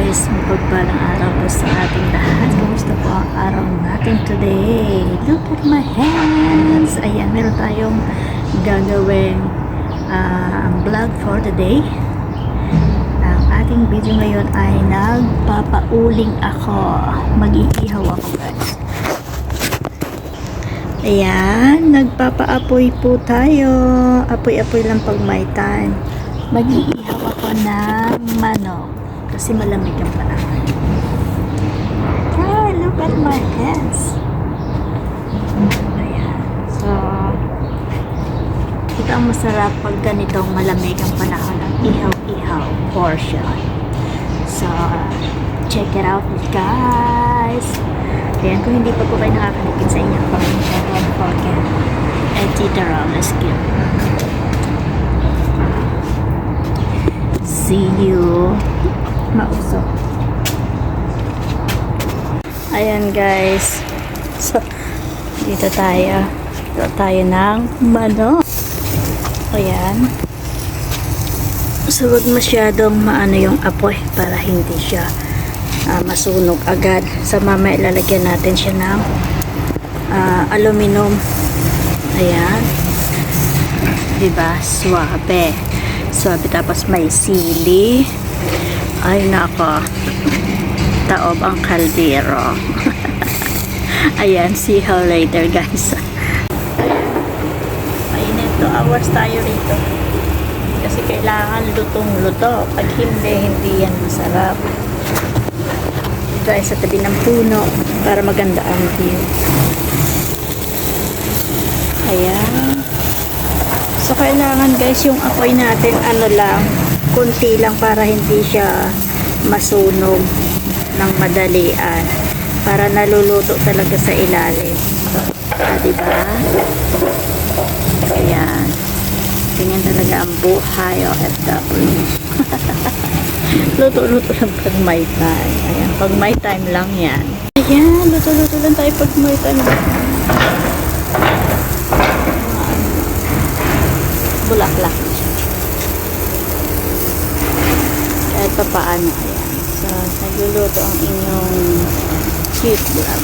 guys, mapagpalang araw po sa ating lahat. Kamusta po ang araw natin today? Look at my hands! Ayan, meron tayong gagawing vlog for today. Ang ating video ngayon ay nagpapauling ako. Mag-iihaw ako guys. Ayan, nagpapaapoy po tayo. Apoy-apoy lang pag may time. Mag-iihaw ako ng manok kasi malamig ang panahon. Ah, look at my hands. Ayan. So, ito ang masarap pag ganitong malamig ang panahon ng ihaw-ihaw portion. So, check it out guys. Ayan, kung hindi pa po kayo nakakalikin sa inyong pamilya, don't forget Tita Rama's Skill. See you. Mausok. Ayan guys. So, dito tayo. Dito tayo ng manok. Ayan. So, huwag masyadong maano yung apoy para hindi siya masunog agad. Sa mamaya ilalagyan natin siya ng aluminum. Ayan. Diba? Suabe. Suabe, tapos may sili. Ay nako, taob ang kaldero. Ayan, see how later guys. Mainit, 2 hours tayo rito kasi kailangan lutong-luto. Pag hindi yan masarap. Guys, sa tabi ng puno para maganda ang view. Ayan. So, kailangan guys, yung apoy natin, ano lang, kunti lang para hindi siya masunog ng madalian. Para naluluto talaga sa ilalim. Diba? Ayan. Ganyan talaga ang buhay o FW. Luto-luto lang pag may time. Ayan, pag may time lang yan. Ayan, luto-luto lang tayo pag may time. Bulaklak kahit pa paano. Ayan, so nagluluto ang inyong cute vlog.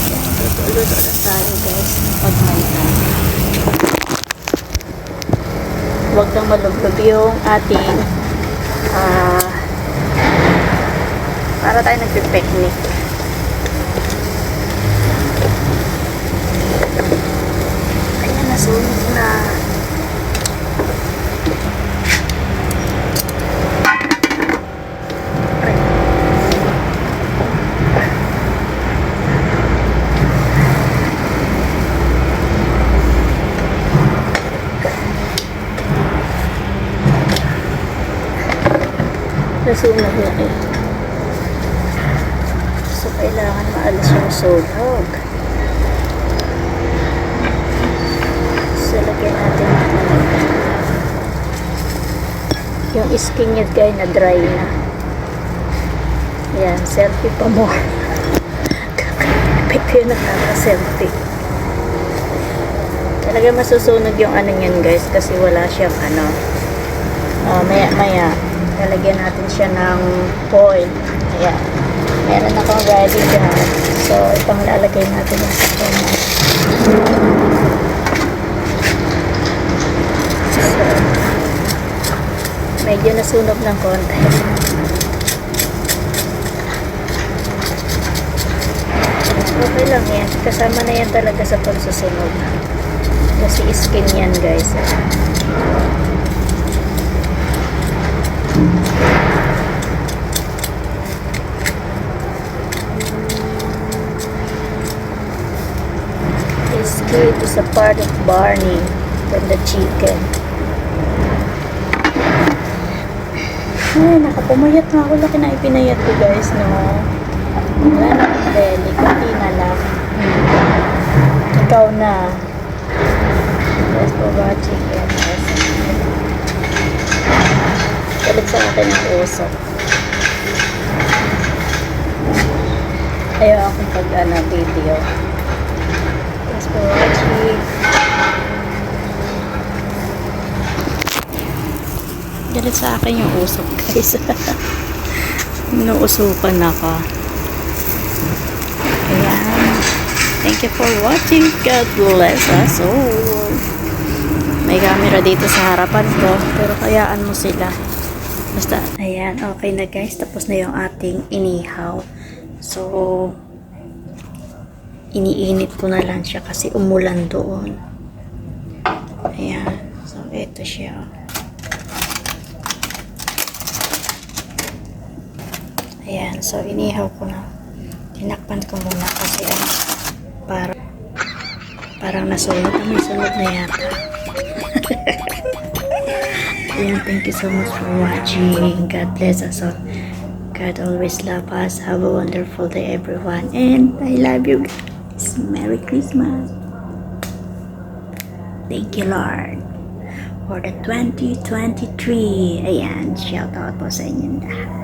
Ayan, luto-luto lang tayo guys pag may time. Huwag kang malublob yung ating para tayo nagpipiknik. Nasunog na. Nasunog na eh. So, kailangan maalis yung sunog. Lagyan natin yung skin niya guys na dry na. Ayan, selfie pa mo. Kakapit yun, nakaka-selfie. Talaga masusunog yung ano yan guys kasi wala siyang ano. Maya lalagyan natin siya ng foil. Ayan, meron akong ready dyan, so itong lalagay natin yung sakon na. Medyo nasunog ng konti. Okay lang yan. Kasama na yan talaga sa pagsusunog. Kasi skin yan guys. Skin is a part of Barney from the chicken. Ay, nakapumayat na ako. Laki na ipinayat ko guys, no? Wala na akong belly. Kunti na lang. Ikaw na. Let's go watching it. Kalit sa akin ang usok. Ayaw akong video. Let's go watching. Galit sa akin yung usok, guys. Inuusukan ako. Ayan. Thank you for watching. God bless us all. May camera dito sa harapan ko, pero kayaan mo sila. Basta, ayan, okay na guys. Tapos na yung ating inihaw. So, iniinit ko na lang siya kasi umulan doon. Ayan. So, ito siya. Ayan. So, inihaw ko na. Tinakpan ko muna kasi parang nasunod. May sunod na yata. Ayan. Thank you so much for watching. God bless us all. God always love us. Have a wonderful day, everyone. And I love you guys. Merry Christmas. Thank you, Lord, for the 2023. Ayan, shout out po sa inyong lahat.